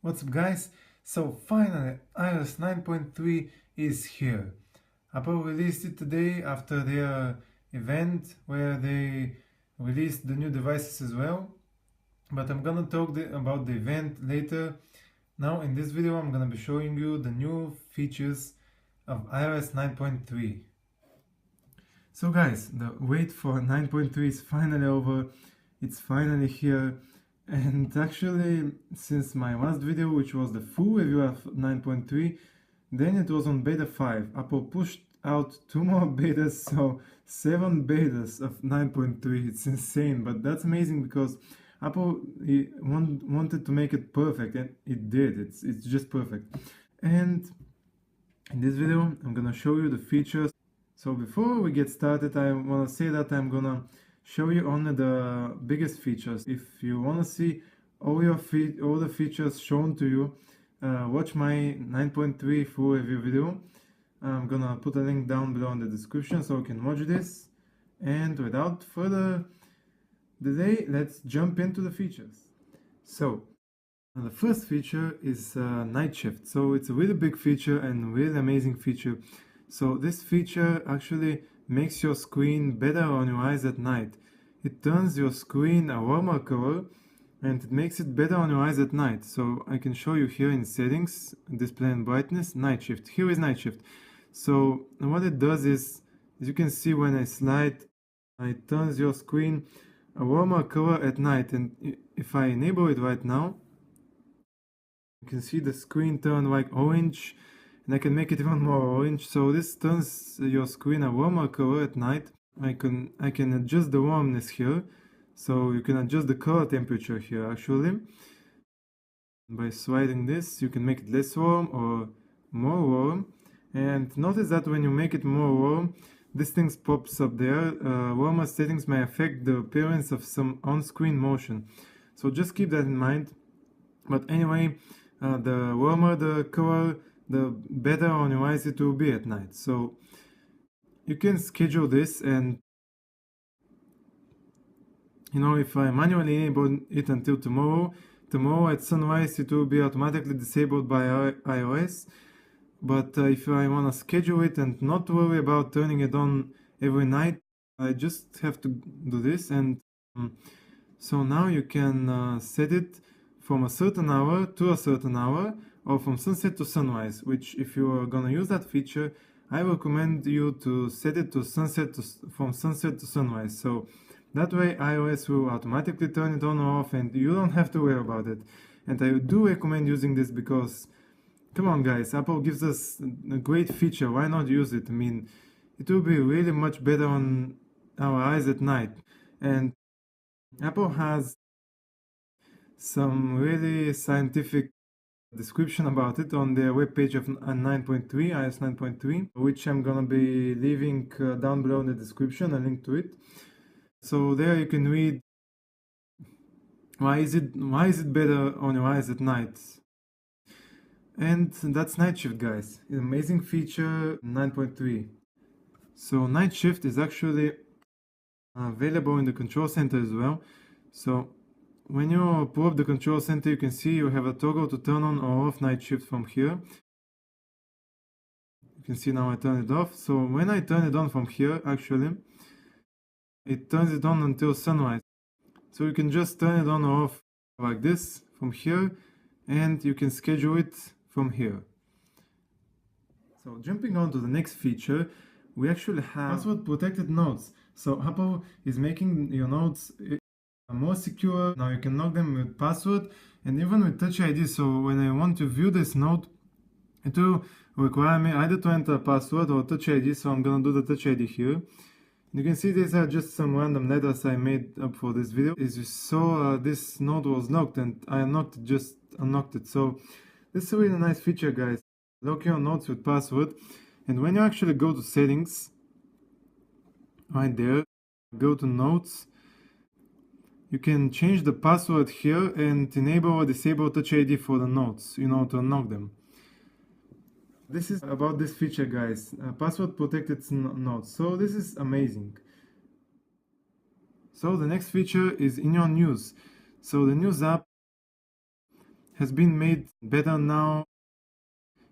What's up guys? So finally iOS 9.3 is here. Apple released it today after their event where they released the new devices as well. But I'm gonna talk about the event later. Now in this video I'm gonna be showing you the new features of iOS 9.3. So guys, the wait for 9.3 is finally over. It's finally here. And actually, since my last video, which was the full review of 9.3, then it was on beta 5. Apple pushed out 2 more betas, so 7 betas of 9.3. It's insane, but that's amazing because Apple wanted to make it perfect, and it did. It's just perfect. And in this video, I'm gonna show you the features. So before we get started, I wanna say that I'm gonna show you only the biggest features. If you want to see all the features shown to you, watch my 9.3 full review video. I'm gonna put a link down below in the description so you can watch this. And without further delay, let's jump into the features. So the first feature is night shift. So it's a really big feature and really amazing feature. So this feature actually makes your screen better on your eyes at night. It turns your screen a warmer color and it makes it better on your eyes at night. So I can show you here in settings, display and brightness, night shift. Here is night shift. So what it does is, as you can see when I slide, it turns your screen a warmer color at night. And if I enable it right now, you can see the screen turn like orange, and I can make it even more orange. So this turns your screen a warmer color at night. I can adjust the warmness here, so you can adjust the color temperature here actually. By sliding this, you can make it less warm or more warm. And notice that when you make it more warm, this thing pops up there. Warmer settings may affect the appearance of some on-screen motion. So just keep that in mind. But anyway, the warmer the color, the better on your eyes it will be at night. So you can schedule this, and if I manually enable it until tomorrow at sunrise it will be automatically disabled by iOS. But if I want to schedule it and not worry about turning it on every night, I just have to do this. And so now you can set it from a certain hour to a certain hour, or from sunset to sunrise, which if you are gonna use that feature, I recommend you to set it to from sunset to sunrise. So that way iOS will automatically turn it on or off and you don't have to worry about it. And I do recommend using this because, come on guys, Apple gives us a great feature, why not use it? I mean, it will be really much better on our eyes at night. And Apple has some really scientific description about it on their webpage of 9.3, iOS 9.3, which I'm gonna be leaving down below in the description, a link to it. So there you can read why is it better on your eyes at night. And that's night shift, guys. An amazing feature, 9.3. So night shift is actually available in the control center as well. So when you pull up the control center, you can see you have a toggle to turn on or off night shift from here. You can see now I turn it off. So when I turn it on from here, actually, it turns it on until sunrise. So you can just turn it on or off like this from here, and you can schedule it from here. So jumping on to the next feature, we actually have password protected notes. So Apple is making your notes more secure. Now you can lock them with password and even with Touch ID. So when I want to view this note, it will require me either to enter a password or Touch ID. So I'm gonna do the Touch ID here. You can see these are just some random letters I made up for this video. As you saw, this note was locked and I just unlocked it. So this is a really nice feature, guys. Lock your notes with password, and when you actually go to settings, right there, go to notes, you can change the password here and enable or disable Touch ID for the notes, to unlock them. This is about this feature, guys, password protected notes. So this is amazing. So the next feature is in your news. So the news app has been made better now.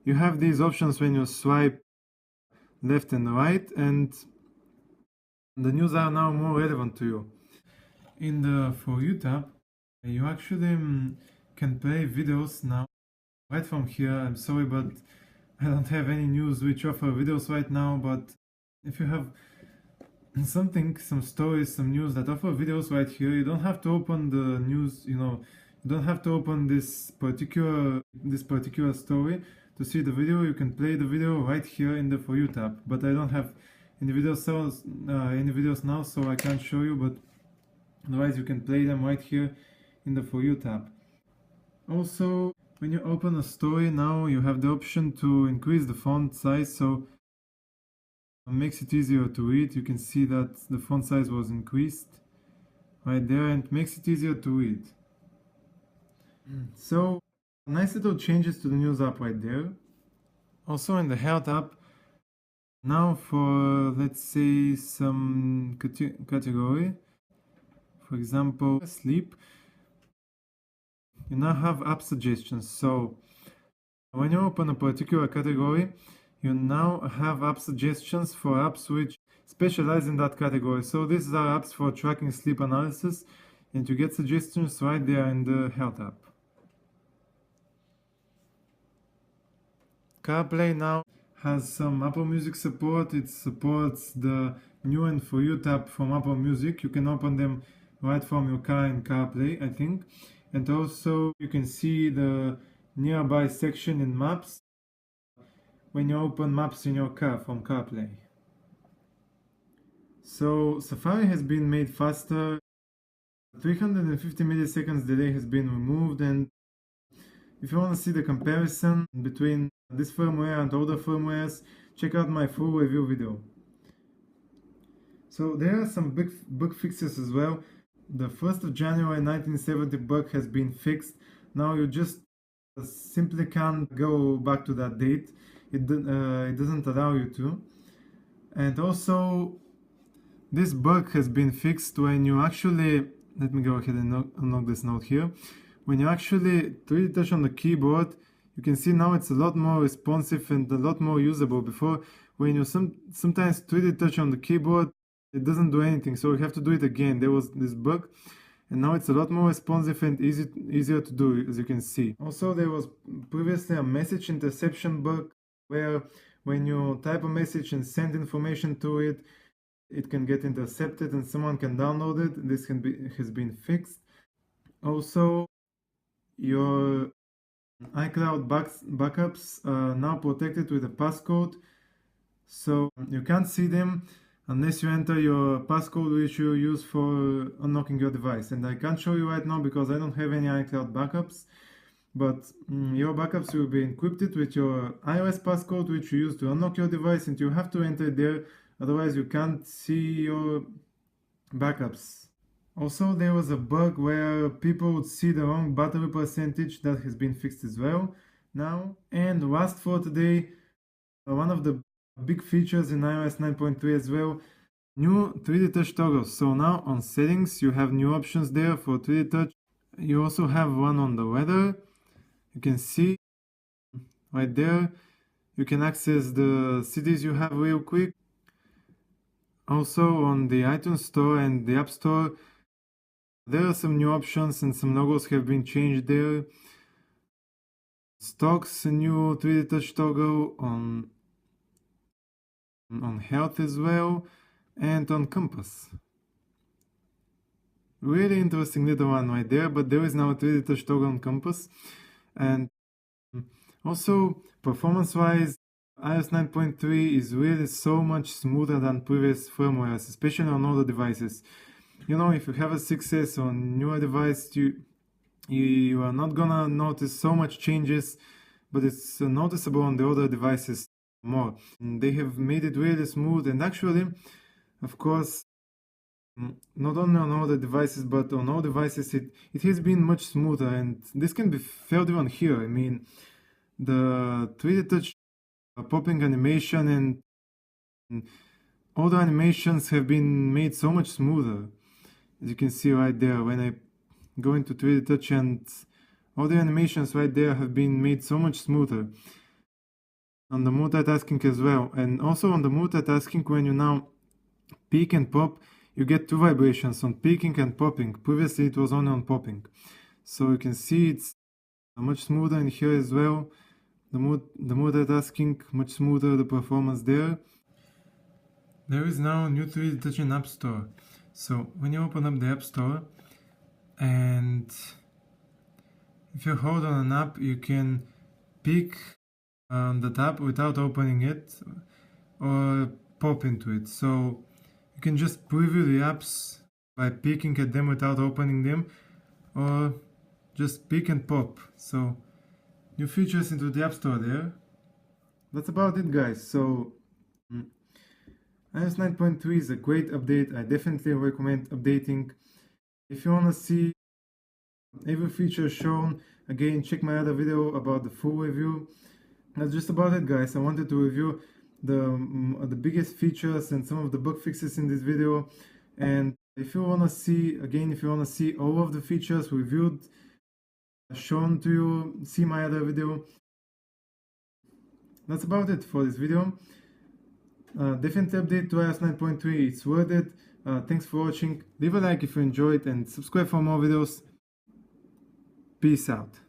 You have these options when you swipe left and right, and the news are now more relevant to you. In the For You tab, you actually can play videos now right from here. I'm sorry, but I don't have any news which offer videos right now, but if you have some stories, some news that offer videos right here, you don't have to open the news, you don't have to open this particular story to see the video. You can play the video right here in the For You tab, but I don't have any videos now, so I can't show you, but otherwise you can play them right here in the For You tab. Also, when you open a story now, you have the option to increase the font size, so it makes it easier to read. You can see that the font size was increased right there, and it makes it easier to read. So nice little changes to the news app right there. Also in the Health app, now for let's say some category, for example sleep, you now have app suggestions. So when you open a particular category, you now have app suggestions for apps which specialize in that category. So these are apps for tracking sleep analysis, and you get suggestions right there in the Health app. CarPlay now has some Apple Music support. It supports the new and For You tab from Apple Music. You can open them right from your car in CarPlay, I think. And also you can see the nearby section in Maps when you open Maps in your car from CarPlay. So Safari has been made faster. 350 milliseconds delay has been removed, and if you want to see the comparison between this firmware and older firmwares, check out my full review video. So there are some big bug fixes as well. The 1st of January 1970 bug has been fixed. Now you just simply can't go back to that date. It doesn't allow you to. And also this bug has been fixed when you actually, let me go ahead and unlock this note here. When you actually 3D touch on the keyboard, you can see now it's a lot more responsive and a lot more usable. Before, when you sometimes 3D touch on the keyboard, it doesn't do anything, so you have to do it again. There was this bug, and now it's a lot more responsive and easier to do, as you can see. Also, there was previously a message interception bug, where when you type a message and send information to it, it can get intercepted and someone can download it. This has been fixed. Also, your iCloud backups are now protected with a passcode, so you can't see them unless you enter your passcode which you use for unlocking your device. And I can't show you right now because I don't have any iCloud backups, but your backups will be encrypted with your iOS passcode which you use to unlock your device, and you have to enter it there, otherwise you can't see your backups. Also, there was a bug where people would see the wrong battery percentage. That has been fixed as well now. And last for today, one of the big features in iOS 9.3 as well, new 3D touch toggles. So now on settings you have new options there for 3D touch. You also have one on the weather. You can see right there. You can access the cities you have real quick. Also on the iTunes Store and the App Store, there are some new options and some logos have been changed there. Stocks, a new 3D touch toggle on Health as well, and on Compass. Really interesting little one right there, but there is now a 3D touch toggle on Compass. And also, performance-wise, iOS 9.3 is really so much smoother than previous firmwares, especially on older devices. You know, if you have a 6S or newer device, you are not gonna notice so much changes, but it's noticeable on the older devices more. And they have made it really smooth, and actually, of course, not only on older devices, but on all devices, it has been much smoother, and this can be felt even here. I mean, the 3D touch popping animation and all the animations have been made so much smoother. As you can see right there, when I go into 3D touch and all the animations right there have been made so much smoother. On the multitasking as well, and also on the multitasking, when you now peak and pop, you get two vibrations on peaking and popping. Previously it was only on popping, so you can see it's much smoother in here as well. The multitasking much smoother, the performance there. There is now a new 3D Touch in App Store. So when you open up the App Store, and if you hold on an app, you can pick the tab without opening it or pop into it. So you can just preview the apps by picking at them without opening them, or just pick and pop. So new features into the App Store there. That's about it, guys. So iOS 9.3 is a great update. I definitely recommend updating. If you want to see every feature shown, again, check my other video about the full review. That's just about it, guys. I wanted to review the biggest features and some of the bug fixes in this video. And if you want to see, again, if you want to see all of the features reviewed, shown to you, see my other video. That's about it for this video. Definitely update to iOS 9.3, it's worth it. Thanks for watching. Leave a like if you enjoyed and subscribe for more videos. Peace out.